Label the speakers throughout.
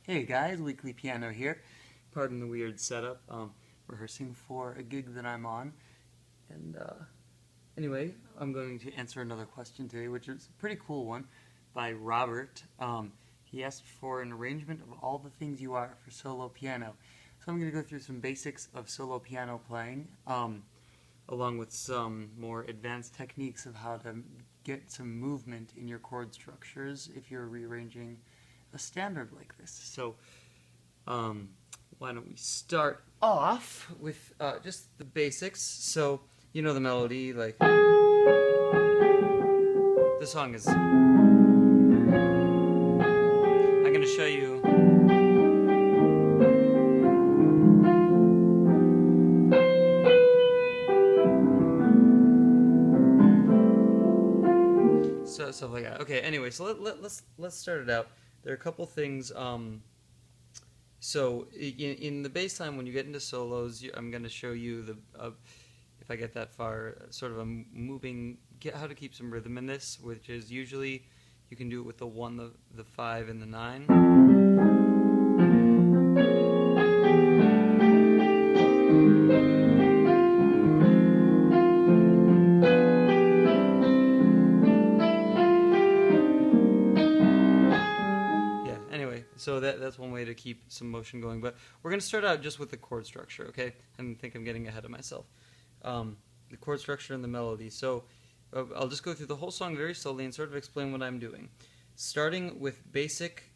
Speaker 1: Hey guys, Weekly Piano here. Pardon the weird setup. Rehearsing for a gig that I'm on. And anyway, I'm going to answer another question today, which is a pretty cool one by Robert. He asked for an arrangement of all the things you are for solo piano. So I'm going to go through some basics of solo piano playing, along with some more advanced techniques of how to get some movement in your chord structures if you're rearranging a standard like this. So why don't we start off with just the basics. So you know the melody, like the song is, I'm going to show you stuff like that. Okay, anyway, so let's start it out. There are a couple things. So in the bass line, when you get into solos, I'm going to show you the if I get that far, sort of a moving, how to keep some rhythm in this, which is usually you can do it with the 1, the 5, and the 9. So that's one way to keep some motion going. But we're going to start out just with the chord structure, okay? I think I'm getting ahead of myself. The chord structure and the melody. So I'll just go through the whole song very slowly and sort of explain what I'm doing. Starting with basic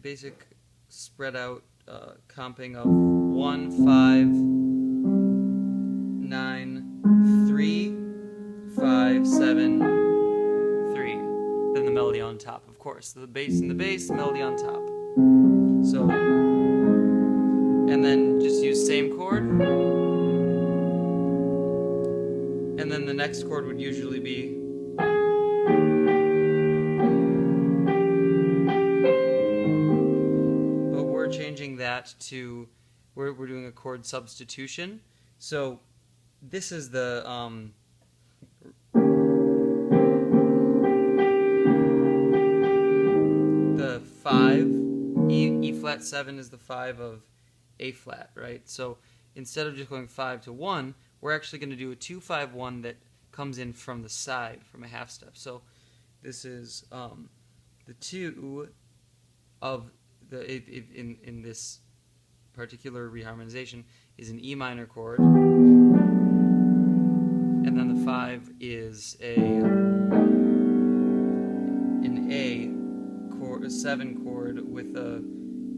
Speaker 1: basic spread out comping of 1, 5, 9, 3, 5, 7, 3. Then the melody on top, of course. So the bass in the bass, the melody on top. So, and then just use same chord. And then the next chord would usually be but we're changing that to, we're doing a chord substitution. So this is the the 5, E flat 7 is the 5 of A flat, right? So instead of just going 5 to 1, we're actually going to do a 2, 5, 1 that comes in from the side, from a half step. So this is the 2 of the in this particular reharmonization is an E minor chord, and then the 5 is an A chord, a 7 chord with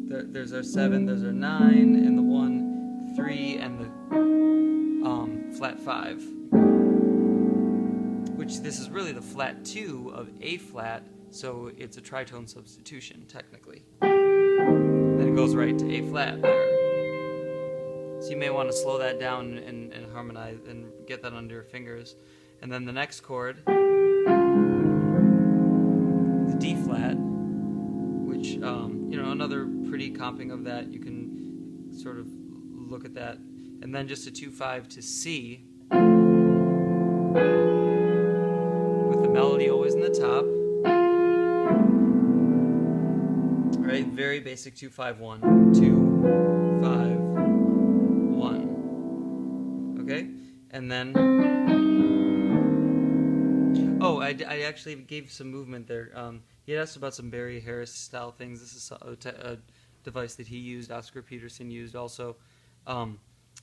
Speaker 1: there's our 7, there's our 9, and the 1, 3, and the flat 5, which this is really the flat 2 of A flat, so it's a tritone substitution technically. Then it goes right to A flat there. So you may want to slow that down and harmonize and get that under your fingers. And then the next chord, the D flat, which you know, another pretty comping of that. You can sort of look at that. And then just a 2, 5 to C, with the melody always in the top. Right, very basic 2, 5, 1, 2, 5, 1. Okay, and then I actually gave some movement there. He had asked about some Barry Harris style things. This is a device that he used, Oscar Peterson used also,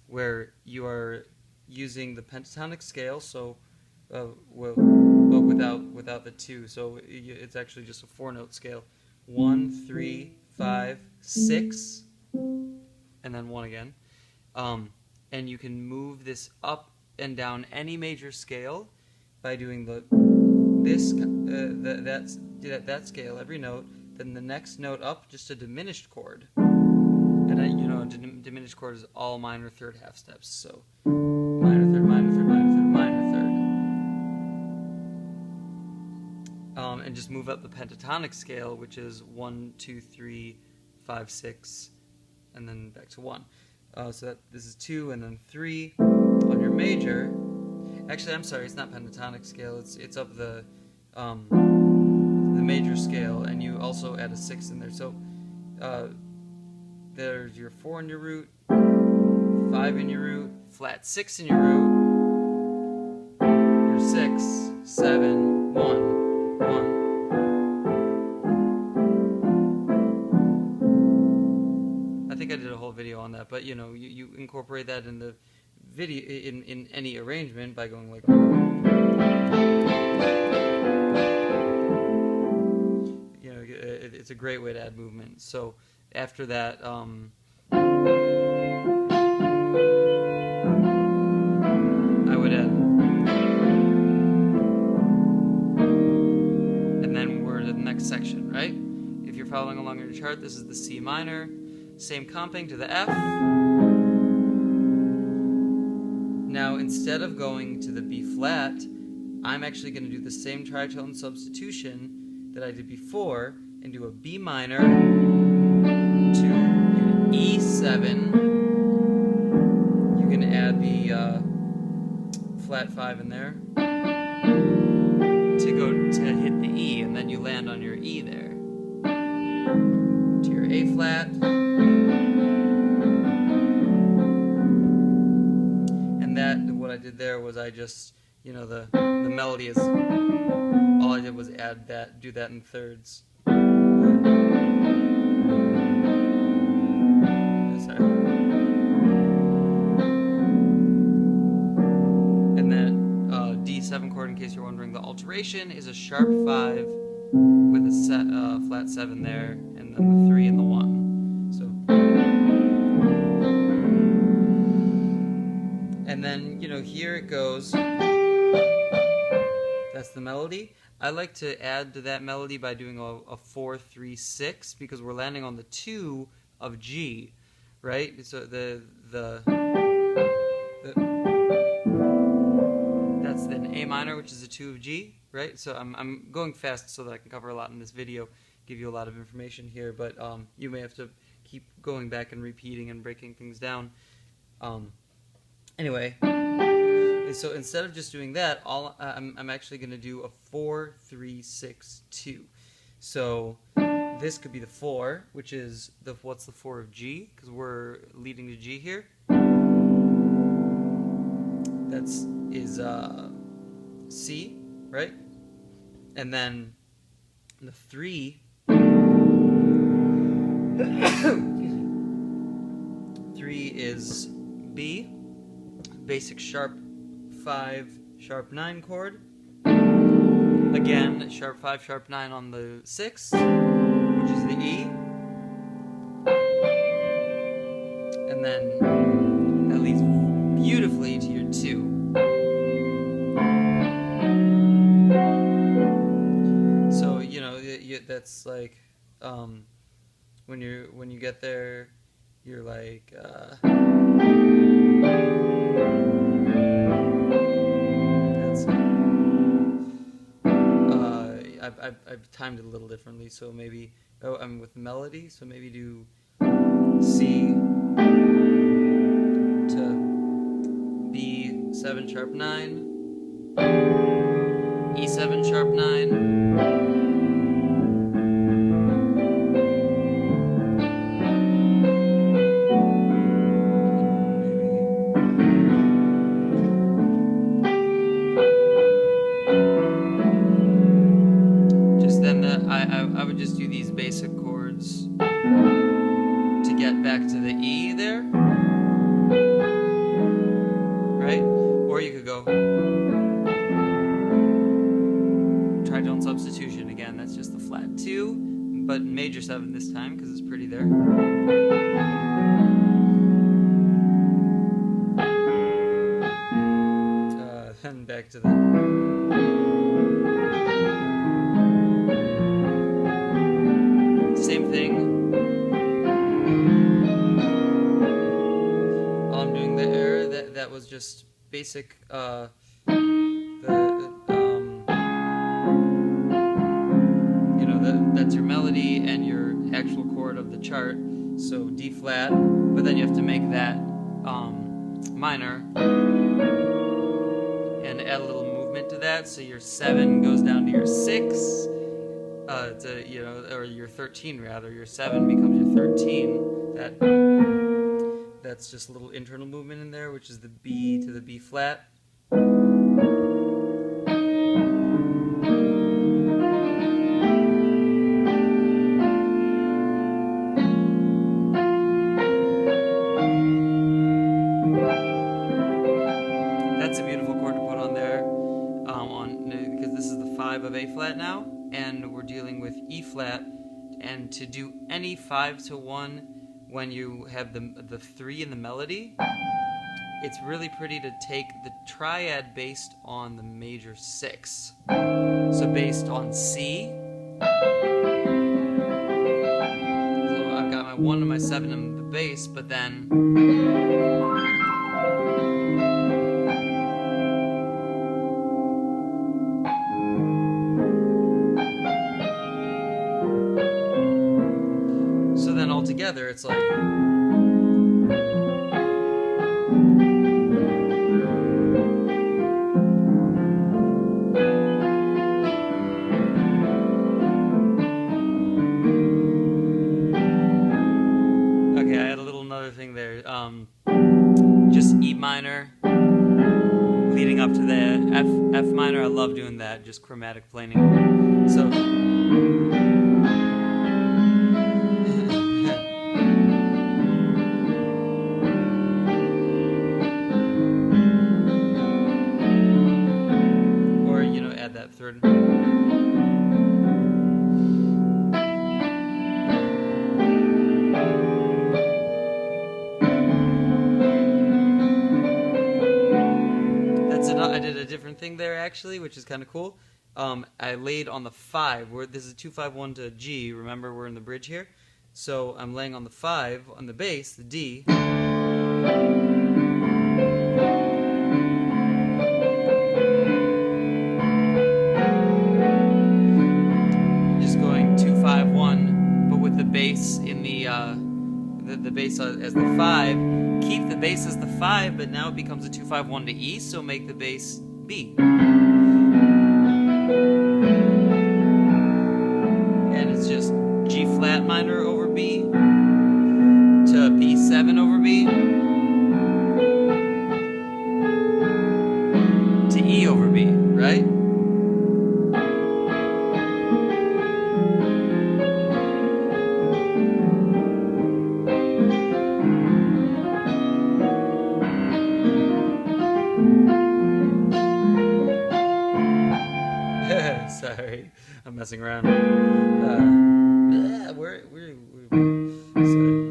Speaker 1: where you are using the pentatonic scale, so but without the 2. So it's actually just a 4-note scale. 1, 3, 5, 6, and then 1 again. And you can move this up and down any major scale by doing that scale every note. Then the next note up, just a diminished chord. And you know, diminished chord is all minor third half steps. So minor third, minor third, minor third, minor third. And just move up the pentatonic scale, which is 1, 2, 3, 5, 6, and then back to 1. So this is 2 and then 3 on your major. Actually, I'm sorry, it's not pentatonic scale. It's up the major scale, and you also add a 6 in there. So there's your 4 in your root, 5 in your root, flat 6 in your root, your 6, 7, 1, 1. I think I did a whole video on that, but you know, you incorporate that in the video in any arrangement by going like, you know, it's a great way to add movement. So after that, I would add, and then we're to the next section, right? If you're following along your chart, this is the C minor, same comping to the F. Now, instead of going to the B flat, I'm actually going to do the same tritone substitution that I did before and do a B minor to an E7. You can add the flat 5 in there to go to hit the E, and then you land on your E there. To your A flat. What I did there was I just, you know, the melody is, all I did was add that, do that in thirds. Sorry. And then D7 chord, in case you're wondering, the alteration is a sharp 5 with a flat 7 there, and then the 3 and the 1. And then, you know, here it goes. That's the melody. I like to add to that melody by doing a 4, 3, 6, because we're landing on the 2 of G, right? So that's an A minor, which is a 2 of G, right? So I'm going fast so that I can cover a lot in this video, give you a lot of information here, but you may have to keep going back and repeating and breaking things down. Anyway, so instead of just doing that, I'm actually going to do a 4, 3, 6, 2. So this could be the 4, which is what's the 4 of G? Because we're leading to G here. That's C, right? And then the 3. 3 is B. Basic sharp 5, sharp 9 chord. Again, sharp 5, sharp 9 on the 6, which is the E. And then that leads beautifully to your 2. So, you know, that's like when you get there, you're like I've timed it a little differently, so maybe I'm with melody, so maybe do C to B7 sharp 9, E7 sharp 9. I would just do these basic chords to get back to the E there, right? Or you could go tritone substitution again. That's just the flat 2, but major 7 this time because it's pretty there. Then back to the. Same thing. All I'm doing there, that was just basic, you know, that's your melody and your actual chord of the chart. So D flat, but then you have to make that minor and add a little movement to that. So your 7 goes down to your 6. that's a, you know, or your 13 rather, your 7 becomes your 13. That's just a little internal movement in there, which is the B to the B flat. That's a beautiful chord to put on there, because this is the 5 of A flat now, and we're dealing with E flat, and to do any 5 to 1 when you have the 3 in the melody, it's really pretty to take the triad based on the major 6. So based on C, so I've got my 1 and my 7 in the bass, but then all together it's like, okay, I had a little another thing there, just E minor leading up to the F minor. I love doing that, just chromatic planing. So that third. I did a different thing there actually, which is kind of cool. I laid on the 5, where this is 2-5-1 to G. Remember, we're in the bridge here. So I'm laying on the 5 on the bass, the D. Bass in the bass as the 5, keep the bass as the 5, but now it becomes a 2-5-1 to E, so make the bass B. And it's just G flat minor over B to B7 over B to E over B, right? Sorry, I'm messing around. Sorry.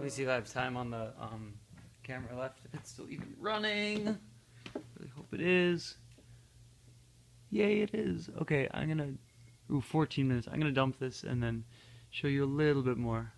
Speaker 1: See if I have time on the camera left, if it's still even running. Really hope it is. Yay, it is. Okay, I'm gonna, 14 minutes. I'm gonna dump this and then show you a little bit more.